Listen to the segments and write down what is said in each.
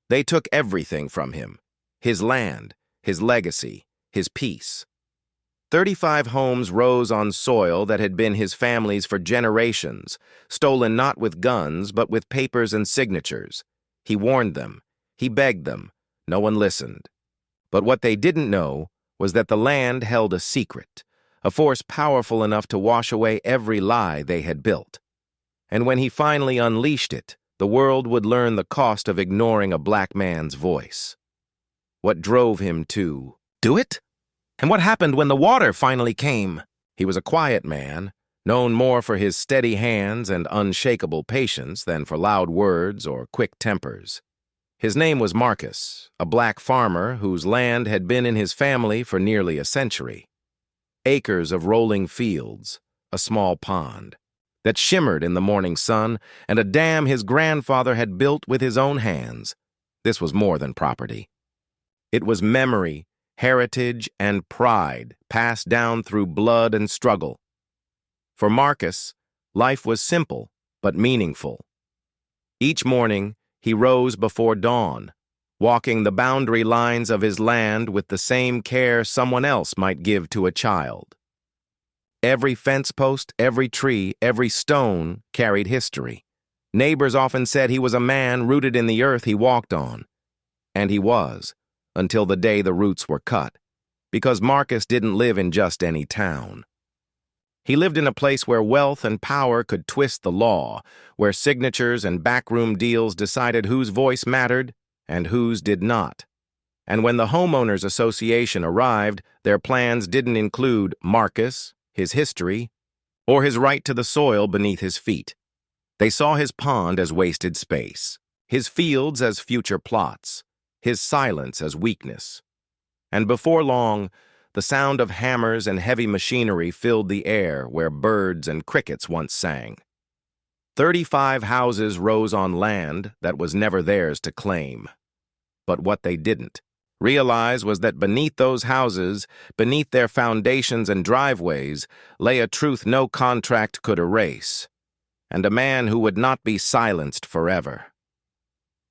They took everything from him: his land, his legacy, his peace. 35 homes rose on soil that had been his family's for generations, stolen not with guns but with papers and signatures. He warned them. He begged them. No one listened. But what they didn't know was that the land held a secret, a force powerful enough to wash away every lie they had built. And when he finally unleashed it, the world would learn the cost of ignoring a black man's voice. What drove him to do it? And what happened when the water finally came? He was a quiet man, known more for his steady hands and unshakable patience than for loud words or quick tempers. His name was Marcus, a black farmer whose land had been in his family for nearly a century. Acres of rolling fields, a small pond that shimmered in the morning sun, and a dam his grandfather had built with his own hands. This was more than property. It was memory, heritage, and pride passed down through blood and struggle. For Marcus, life was simple but meaningful. Each morning, he rose before dawn, walking the boundary lines of his land with the same care someone else might give to a child. Every fence post, every tree, every stone carried history. Neighbors often said he was a man rooted in the earth he walked on. And he was, until the day the roots were cut, because Marcus didn't live in just any town. He lived in a place where wealth and power could twist the law, where signatures and backroom deals decided whose voice mattered and whose did not. And when the homeowners association arrived, their plans didn't include Marcus, his history, or his right to the soil beneath his feet. They saw his pond as wasted space, his fields as future plots, his silence as weakness. And before long, the sound of hammers and heavy machinery filled the air where birds and crickets once sang. 35 houses rose on land that was never theirs to claim. But what they didn't realize was that beneath those houses, beneath their foundations and driveways, lay a truth no contract could erase, and a man who would not be silenced forever.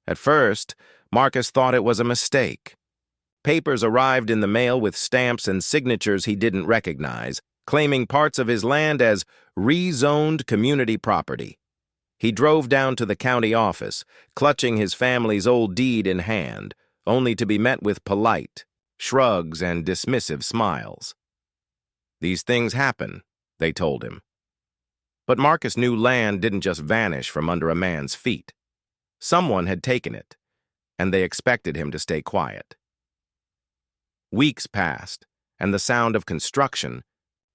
At first, Marcus thought it was a mistake. Papers arrived in the mail with stamps and signatures he didn't recognize, claiming parts of his land as rezoned community property. He drove down to the county office, clutching his family's old deed in hand, only to be met with polite shrugs and dismissive smiles. These things happen, they told him. But Marcus knew land didn't just vanish from under a man's feet. Someone had taken it, and they expected him to stay quiet. Weeks passed, and the sound of construction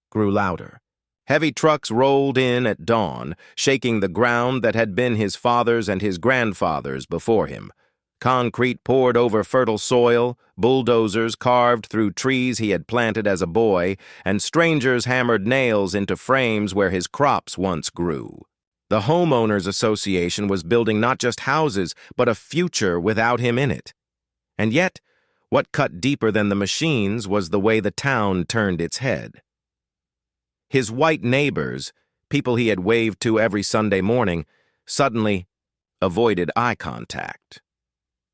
grew louder. Heavy trucks rolled in at dawn, shaking the ground that had been his father's and his grandfather's before him. Concrete poured over fertile soil, bulldozers carved through trees he had planted as a boy, and strangers hammered nails into frames where his crops once grew. The homeowners association was building not just houses, but a future without him in it. And yet, what cut deeper than the machines was the way the town turned its head. His white neighbors, people he had waved to every Sunday morning, suddenly avoided eye contact.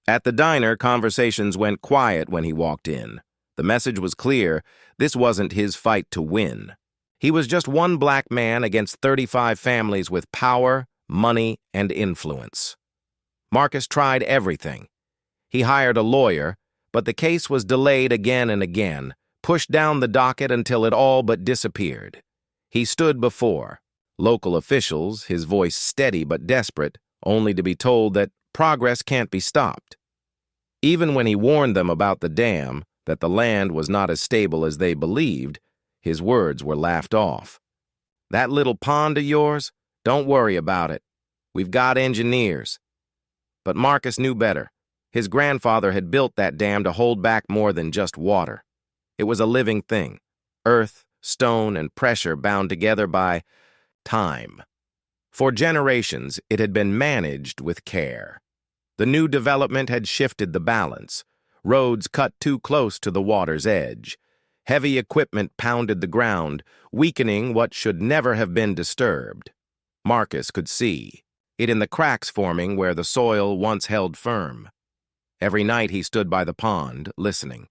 At the diner, conversations went quiet when he walked in. The message was clear: this wasn't his fight to win. He was just one black man against 35 families with power, money, and influence. Marcus tried everything. He hired a lawyer, but the case was delayed again and again, pushed down the docket until it all but disappeared. He stood before local officials, his voice steady but desperate, only to be told that progress can't be stopped. Even when he warned them about the dam, that the land was not as stable as they believed, his words were laughed off. "That little pond of yours? Don't worry about it. We've got engineers." But Marcus knew better. His grandfather had built that dam to hold back more than just water. It was a living thing: earth, stone, and pressure bound together by time. For generations, it had been managed with care. The new development had shifted the balance. Roads cut too close to the water's edge. Heavy equipment pounded the ground, weakening what should never have been disturbed. Marcus could see it in the cracks forming where the soil once held firm. Every night he stood by the pond, listening.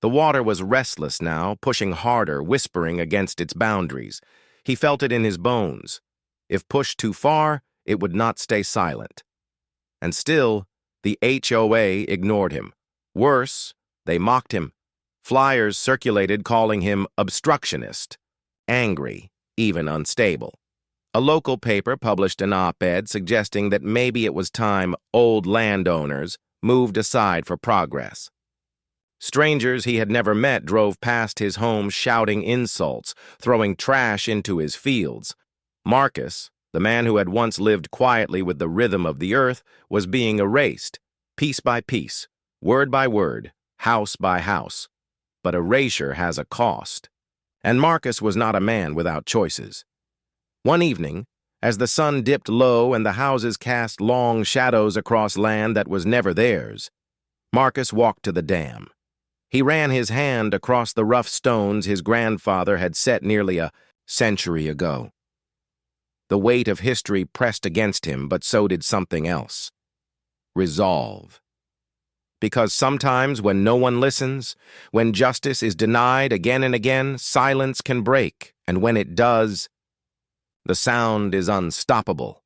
The water was restless now, pushing harder, whispering against its boundaries. He felt it in his bones. If pushed too far, it would not stay silent. And still, the HOA ignored him. Worse, they mocked him. Flyers circulated calling him obstructionist, angry, even unstable. A local paper published an op-ed suggesting that maybe it was time old landowners moved aside for progress. Strangers he had never met drove past his home shouting insults, throwing trash into his fields. Marcus, the man who had once lived quietly with the rhythm of the earth, was being erased, piece by piece, word by word, house by house. But erasure has a cost. And Marcus was not a man without choices. One evening, as the sun dipped low and the houses cast long shadows across land that was never theirs, Marcus walked to the dam. He ran his hand across the rough stones his grandfather had set nearly a century ago. The weight of history pressed against him, but so did something else. Resolve. Because sometimes when no one listens, when justice is denied again and again, silence can break, and when it does, the sound is unstoppable.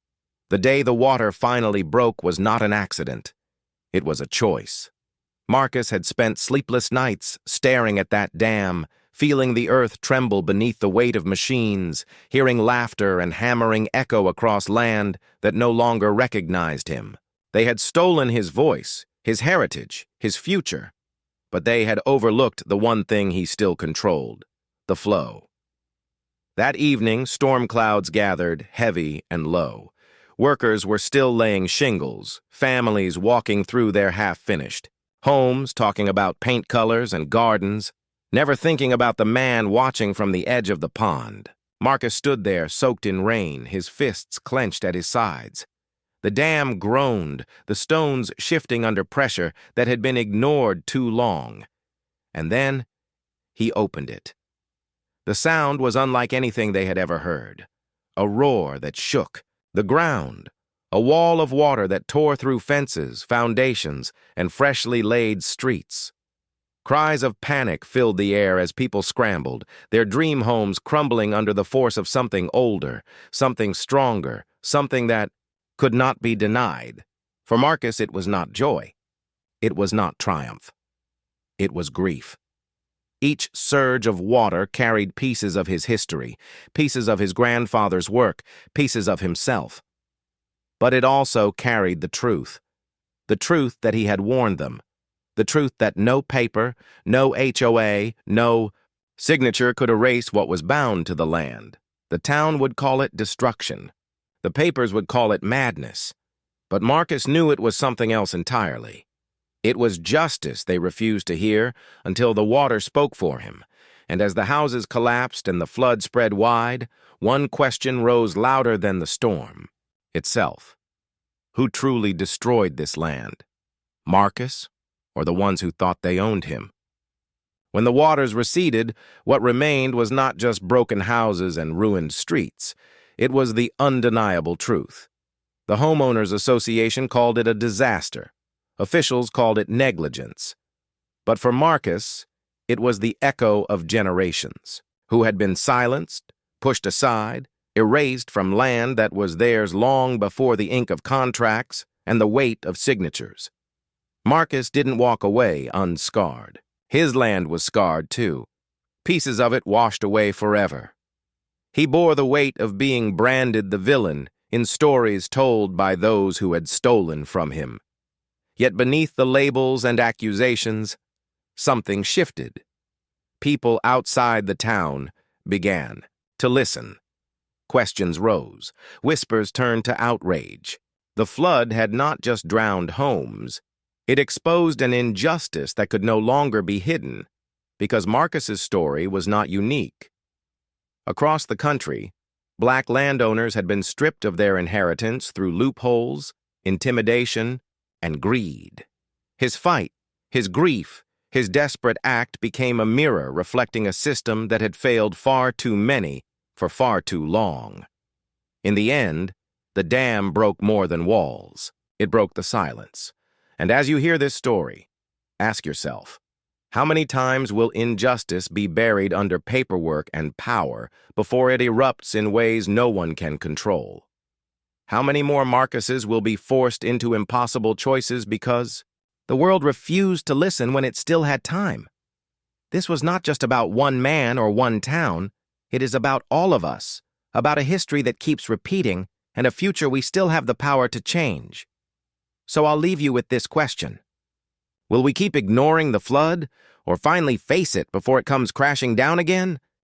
The day the water finally broke was not an accident. It was a choice. Marcus had spent sleepless nights staring at that dam, feeling the earth tremble beneath the weight of machines, hearing laughter and hammering echo across land that no longer recognized him. They had stolen his voice, his heritage, his future, but they had overlooked the one thing he still controlled, the flow. That evening, storm clouds gathered, heavy and low. Workers were still laying shingles, families walking through their half-finished, homes talking about paint colors and gardens, never thinking about the man watching from the edge of the pond. Marcus stood there, soaked in rain, his fists clenched at his sides. The dam groaned, the stones shifting under pressure that had been ignored too long. And then he opened it. The sound was unlike anything they had ever heard. A roar that shook the ground, a wall of water that tore through fences, foundations, and freshly laid streets. Cries of panic filled the air as people scrambled, their dream homes crumbling under the force of something older, something stronger, something that could not be denied. For Marcus, it was not joy. It was not triumph. It was grief. Each surge of water carried pieces of his history, pieces of his grandfather's work, pieces of himself. But it also carried the truth that he had warned them, the truth that no paper, no HOA, no signature could erase what was bound to the land. The town would call it destruction. The papers would call it madness. But Marcus knew it was something else entirely. It was justice they refused to hear until the water spoke for him, and as the houses collapsed and the flood spread wide, one question rose louder than the storm itself. Who truly destroyed this land? Marcus, or the ones who thought they owned him? When the waters receded, what remained was not just broken houses and ruined streets. It was the undeniable truth. The Homeowners Association called it a disaster. Officials called it negligence. But for Marcus, it was the echo of generations who had been silenced, pushed aside, erased from land that was theirs long before the ink of contracts and the weight of signatures. Marcus didn't walk away unscarred. His land was scarred too, pieces of it washed away forever. He bore the weight of being branded the villain in stories told by those who had stolen from him. Yet beneath the labels and accusations, something shifted. People outside the town began to listen. Questions rose. Whispers turned to outrage. The flood had not just drowned homes. It exposed an injustice that could no longer be hidden, because Marcus's story was not unique. Across the country, black landowners had been stripped of their inheritance through loopholes, intimidation, and greed. His fight, his grief, his desperate act became a mirror reflecting a system that had failed far too many for far too long. In the end, the dam broke more than walls. It broke the silence. And as you hear this story, ask yourself, how many times will injustice be buried under paperwork and power before it erupts in ways no one can control? How many more Marcuses will be forced into impossible choices because the world refused to listen when it still had time? This was not just about one man or one town. It is about all of us, about a history that keeps repeating and a future we still have the power to change. So I'll leave you with this question. Will we keep ignoring the flood, or finally face it before it comes crashing down again?